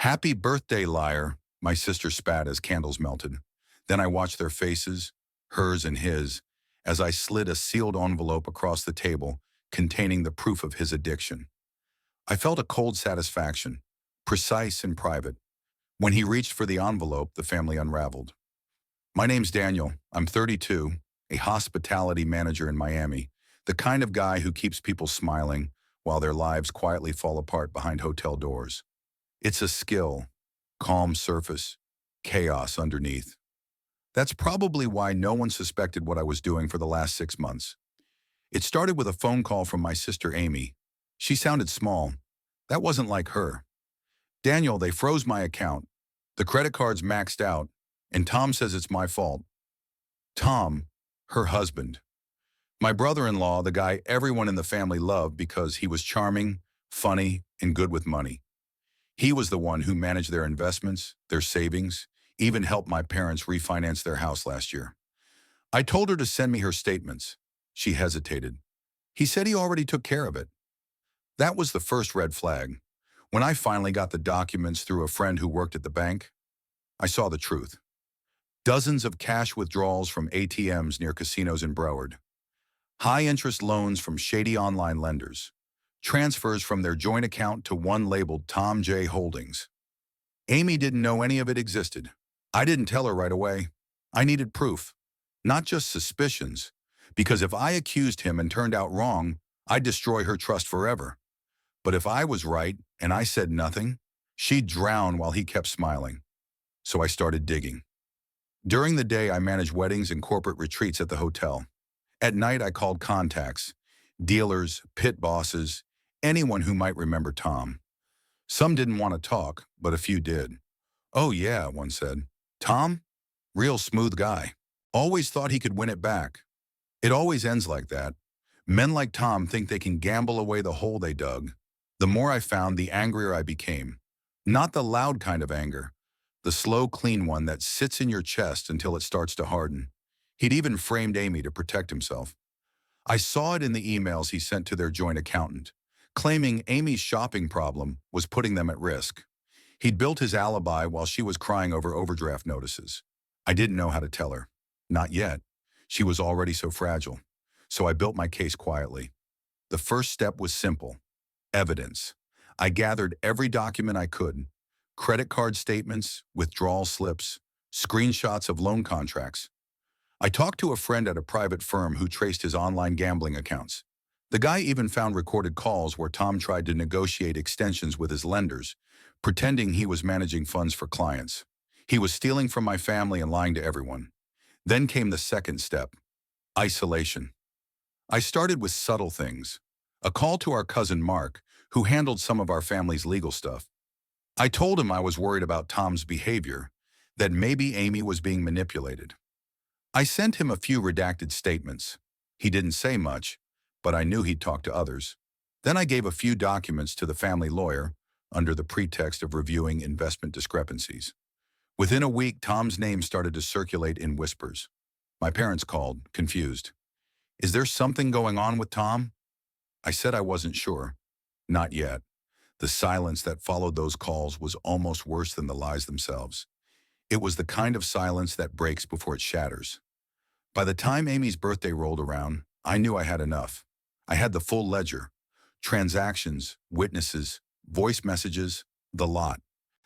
Happy birthday, liar, my sister spat as candles melted. Then I watched their faces, hers and his, as I slid a sealed envelope across the table containing the proof of his addiction. I felt a cold satisfaction, precise and private. When he reached for the envelope, the family unraveled. My name's Daniel. I'm 32, a hospitality manager in Miami, the kind of guy who keeps people smiling while their lives quietly fall apart behind hotel doors. It's a skill, calm surface, chaos underneath. That's probably why no one suspected what I was doing for the last 6 months. It started with a phone call from my sister Amy. She sounded small. That wasn't like her. Daniel, they froze my account. The credit card's maxed out, and Tom says it's my fault. Tom, her husband. My brother-in-law, the guy everyone in the family loved because he was charming, funny, and good with money. He was the one who managed their investments, their savings, even helped my parents refinance their house last year. I told her to send me her statements. She hesitated. He said he already took care of it. That was the first red flag. When I finally got the documents through a friend who worked at the bank, I saw the truth. Dozens of cash withdrawals from ATMs near casinos in Broward. High-interest loans from shady online lenders. Transfers from their joint account to one labeled Tom J. Holdings. Amy didn't know any of it existed. I didn't tell her right away. I needed proof, not just suspicions, because if I accused him and turned out wrong, I'd destroy her trust forever. But if I was right and I said nothing, she'd drown while he kept smiling. So I started digging. During the day, I managed weddings and corporate retreats at the hotel. At night, I called contacts, dealers, pit bosses, anyone who might remember Tom. Some didn't want to talk, but a few did. "Oh yeah," one said. "Tom? Real smooth guy. Always thought he could win it back." It always ends like that. Men like Tom think they can gamble away the hole they dug. The more I found, the angrier I became. Not the loud kind of anger. The slow, clean one that sits in your chest until it starts to harden. He'd even framed Amy to protect himself. I saw it in the emails he sent to their joint accountant, claiming Amy's shopping problem was putting them at risk. He'd built his alibi while she was crying over overdraft notices. I didn't know how to tell her. Not yet. She was already so fragile. So I built my case quietly. The first step was simple. Evidence. I gathered every document I could. Credit card statements, withdrawal slips, screenshots of loan contracts. I talked to a friend at a private firm who traced his online gambling accounts. The guy even found recorded calls where Tom tried to negotiate extensions with his lenders, pretending he was managing funds for clients. He was stealing from my family and lying to everyone. Then came the second step, isolation. I started with subtle things. A call to our cousin Mark, who handled some of our family's legal stuff. I told him I was worried about Tom's behavior, that maybe Amy was being manipulated. I sent him a few redacted statements. He didn't say much, but I knew he'd talk to others. Then I gave a few documents to the family lawyer under the pretext of reviewing investment discrepancies. Within a week, Tom's name started to circulate in whispers. My parents called, confused. "Is there something going on with Tom?" I said I wasn't sure. Not yet. The silence that followed those calls was almost worse than the lies themselves. It was the kind of silence that breaks before it shatters. By the time Amy's birthday rolled around, I knew I had enough. I had the full ledger. Transactions, witnesses, voice messages, the lot.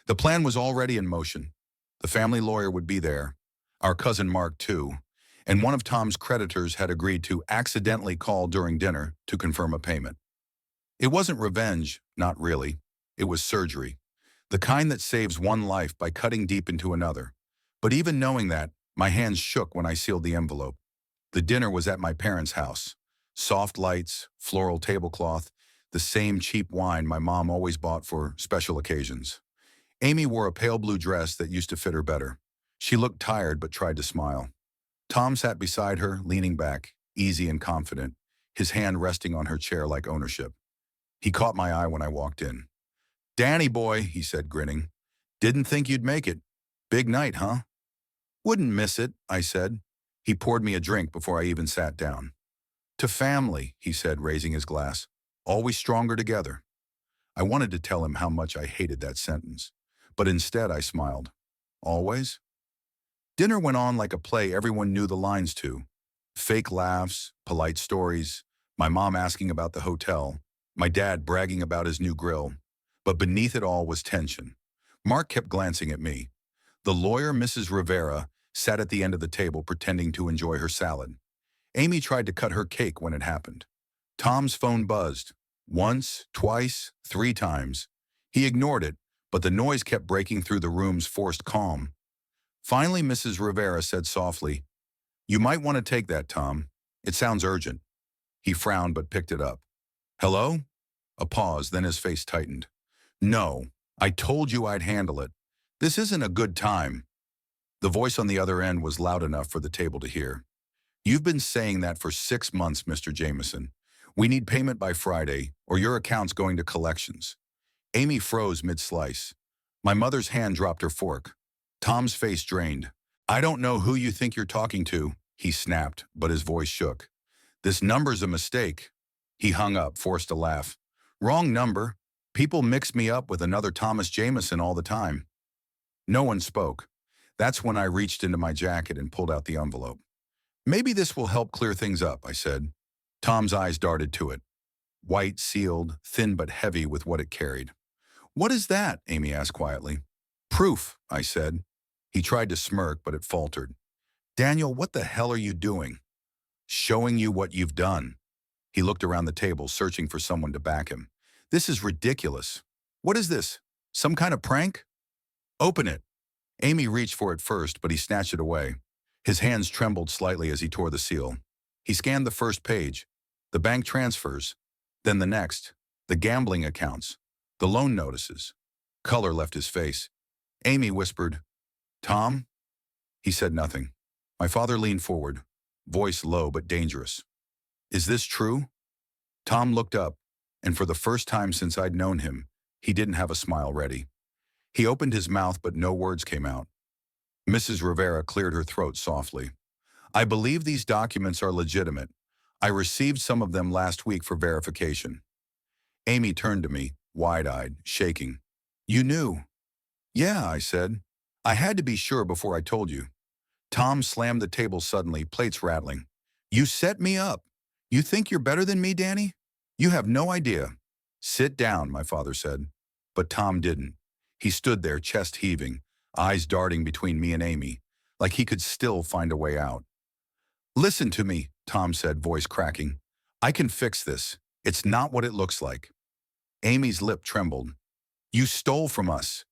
The plan was already in motion. The family lawyer would be there, our cousin Mark too, and one of Tom's creditors had agreed to accidentally call during dinner to confirm a payment. It wasn't revenge, not really. It was surgery. The kind that saves one life by cutting deep into another. But even knowing that, my hands shook when I sealed the envelope. The dinner was at my parents' house. Soft lights, floral tablecloth, the same cheap wine my mom always bought for special occasions. Amy wore a pale blue dress that used to fit her better. She looked tired but tried to smile. Tom sat beside her, leaning back, easy and confident, his hand resting on her chair like ownership. He caught my eye when I walked in. "Danny boy," he said, grinning. "Didn't think you'd make it. Big night, huh?" "Wouldn't miss it," I said. He poured me a drink before I even sat down. "To family," he said, raising his glass. "Always stronger together." I wanted to tell him how much I hated that sentence, But instead I smiled. Always? Dinner went on like a play everyone knew the lines to. Fake laughs, polite stories, my mom asking about the hotel, my dad bragging about his new grill. But beneath it all was tension. Mark kept glancing at me. The lawyer, Mrs. Rivera, sat at the end of the table pretending to enjoy her salad. Amy tried to cut her cake when it happened. Tom's phone buzzed. Once, twice, 3 times. He ignored it, but the noise kept breaking through the room's forced calm. Finally, Mrs. Rivera said softly, "You might want to take that, Tom. It sounds urgent." He frowned but picked it up. "Hello?" A pause, then his face tightened. "No, I told you I'd handle it. This isn't a good time." The voice on the other end was loud enough for the table to hear. "You've been saying that for 6 months, Mr. Jameson. We need payment by Friday, or your account's going to collections." Amy froze mid-slice. My mother's hand dropped her fork. Tom's face drained. "I don't know who you think you're talking to," he snapped, but his voice shook. "This number's a mistake." He hung up, forced a laugh. "Wrong number. People mix me up with another Thomas Jameson all the time." No one spoke. That's when I reached into my jacket and pulled out the envelope. "Maybe this will help clear things up," I said. Tom's eyes darted to it. White, sealed, thin but heavy with what it carried. "What is that?" Amy asked quietly. "Proof," I said. He tried to smirk, but it faltered. "Daniel, what the hell are you doing?" "Showing you what you've done." He looked around the table, searching for someone to back him. "This is ridiculous. What is this? Some kind of prank?" "Open it." Amy reached for it first, but he snatched it away. His hands trembled slightly as he tore the seal. He scanned the first page, the bank transfers, then the next, the gambling accounts, the loan notices. Color left his face. Amy whispered, "Tom?" He said nothing. My father leaned forward, voice low but dangerous. "Is this true?" Tom looked up, and for the first time since I'd known him, he didn't have a smile ready. He opened his mouth, but no words came out. Mrs. Rivera cleared her throat softly. "I believe these documents are legitimate. I received some of them last week for verification." Amy turned to me, wide-eyed, shaking. "You knew?" "Yeah," I said. "I had to be sure before I told you." Tom slammed the table suddenly, plates rattling. "You set me up. You think you're better than me, Danny? You have no idea." "Sit down," my father said. But Tom didn't. He stood there, chest heaving, eyes darting between me and Amy, like he could still find a way out. "Listen to me," Tom said, voice cracking. "I can fix this. It's not what it looks like." Amy's lip trembled. "You stole from us."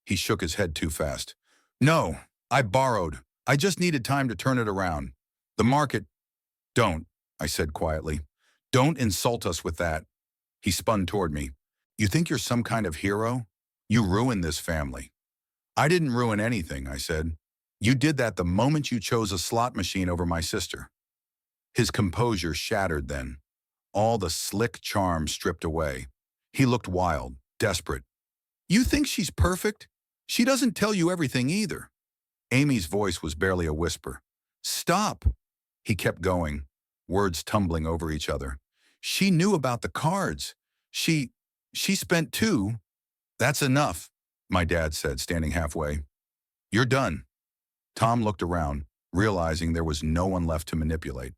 He shook his head too fast. "No, I borrowed. I just needed time to turn it around. The market—" "Don't," I said quietly. "Don't insult us with that." He spun toward me. "You think you're some kind of hero? You ruined this family." "I didn't ruin anything," I said. "You did that the moment you chose a slot machine over my sister." His composure shattered then. All the slick charm stripped away. He looked wild, desperate. "You think she's perfect? She doesn't tell you everything either." Amy's voice was barely a whisper. "Stop." He kept going, words tumbling over each other. "She knew about the cards. She spent 2. "That's enough," my dad said, standing halfway. "You're done." Tom looked around, realizing there was no one left to manipulate.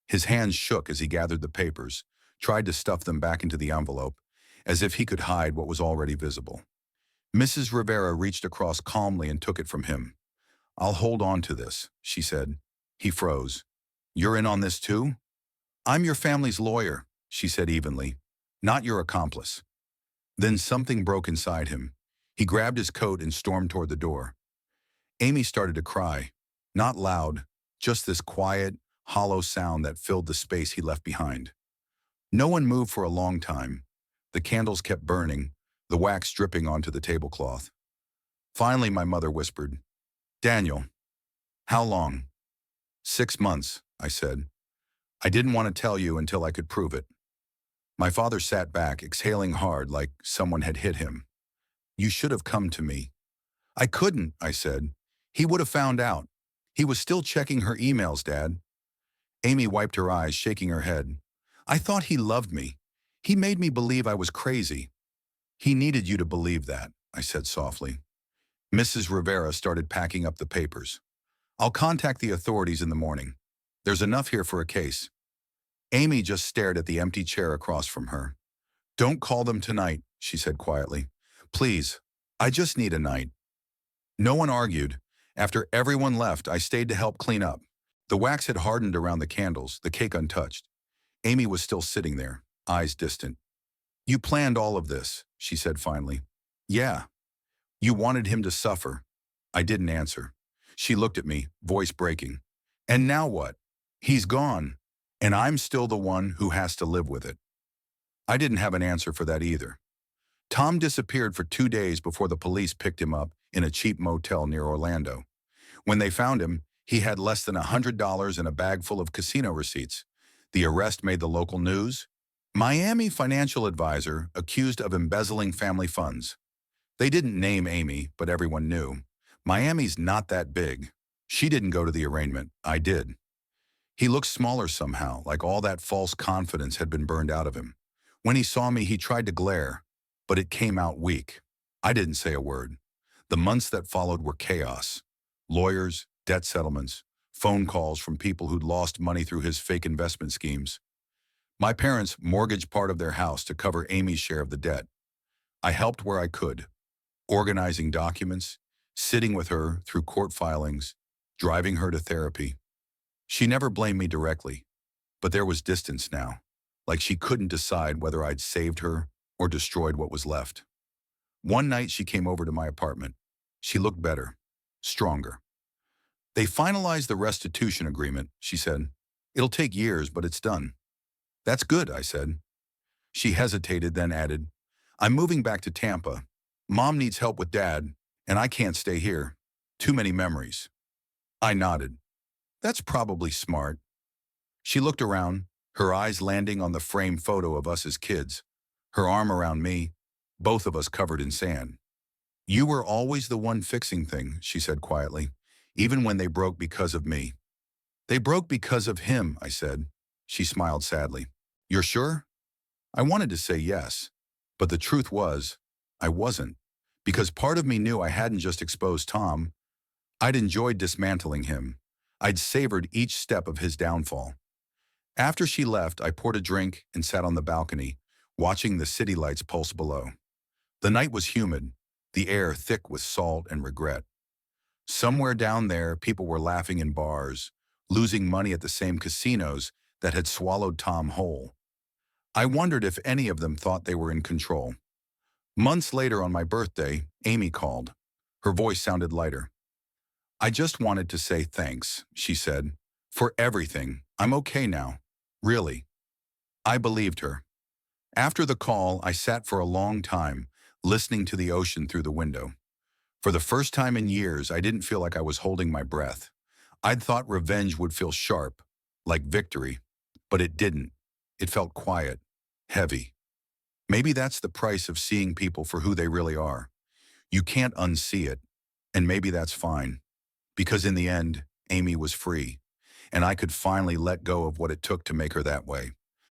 His hands shook as he gathered the papers, tried to stuff them back into the envelope, as if he could hide what was already visible. Mrs. Rivera reached across calmly and took it from him. "I'll hold on to this," she said. He froze. "You're in on this too?" "I'm your family's lawyer," she said evenly, "not your accomplice." Then something broke inside him. He grabbed his coat and stormed toward the door. Amy started to cry. Not loud, just this quiet, hollow sound that filled the space he left behind. No one moved for a long time. The candles kept burning, the wax dripping onto the tablecloth. Finally, my mother whispered, "Daniel, how long?" 6 months, I said. "I didn't want to tell you until I could prove it." My father sat back, exhaling hard like someone had hit him. "You should have come to me." "I couldn't," I said. "He would have found out. He was still checking her emails, Dad." Amy wiped her eyes, shaking her head. "I thought he loved me. He made me believe I was crazy." "He needed you to believe that," I said softly. Mrs. Rivera started packing up the papers. I'll contact the authorities in the morning. There's enough here for a case. Amy just stared at the empty chair across from her. Don't call them tonight, she said quietly. Please, I just need a night. No one argued. After everyone left, I stayed to help clean up. The wax had hardened around the candles, the cake untouched. Amy was still sitting there, eyes distant. You planned all of this, she said finally. Yeah. You wanted him to suffer. I didn't answer. She looked at me, voice breaking. And now what? He's gone, and I'm still the one who has to live with it. I didn't have an answer for that either. Tom disappeared for 2 days before the police picked him up in a cheap motel near Orlando. When they found him, he had less than $100 and a bag full of casino receipts. The arrest made the local news. Miami financial advisor accused of embezzling family funds. They didn't name Amy, but everyone knew. Miami's not that big. She didn't go to the arraignment. I did. He looked smaller somehow, like all that false confidence had been burned out of him. When he saw me, he tried to glare, but it came out weak. I didn't say a word. The months that followed were chaos. Lawyers, debt settlements, phone calls from people who'd lost money through his fake investment schemes. My parents mortgaged part of their house to cover Amy's share of the debt. I helped where I could, organizing documents, sitting with her through court filings, driving her to therapy. She never blamed me directly, but there was distance now, like she couldn't decide whether I'd saved her or destroyed what was left. One night she came over to my apartment. She looked better, stronger. They finalized the restitution agreement, she said. It'll take years, but it's done. That's good, I said. She hesitated, then added, I'm moving back to Tampa. Mom needs help with Dad, and I can't stay here. Too many memories. I nodded. That's probably smart. She looked around, her eyes landing on the framed photo of us as kids, her arm around me, both of us covered in sand. You were always the one fixing things, she said quietly, even when they broke because of me. They broke because of him, I said. She smiled sadly. You're sure? I wanted to say yes, but the truth was, I wasn't, because part of me knew I hadn't just exposed Tom. I'd enjoyed dismantling him. I'd savored each step of his downfall. After she left, I poured a drink and sat on the balcony, watching the city lights pulse below. The night was humid, the air thick with salt and regret. Somewhere down there, people were laughing in bars, losing money at the same casinos that had swallowed Tom whole. I wondered if any of them thought they were in control. Months later on my birthday, Amy called. Her voice sounded lighter. I just wanted to say thanks, she said, for everything. I'm okay now. Really. I believed her. After the call, I sat for a long time, listening to the ocean through the window. For the first time in years, I didn't feel like I was holding my breath. I'd thought revenge would feel sharp, like victory, but it didn't. It felt quiet, heavy. Maybe that's the price of seeing people for who they really are. You can't unsee it, and maybe that's fine. Because in the end, Amy was free, and I could finally let go of what it took to make her that way.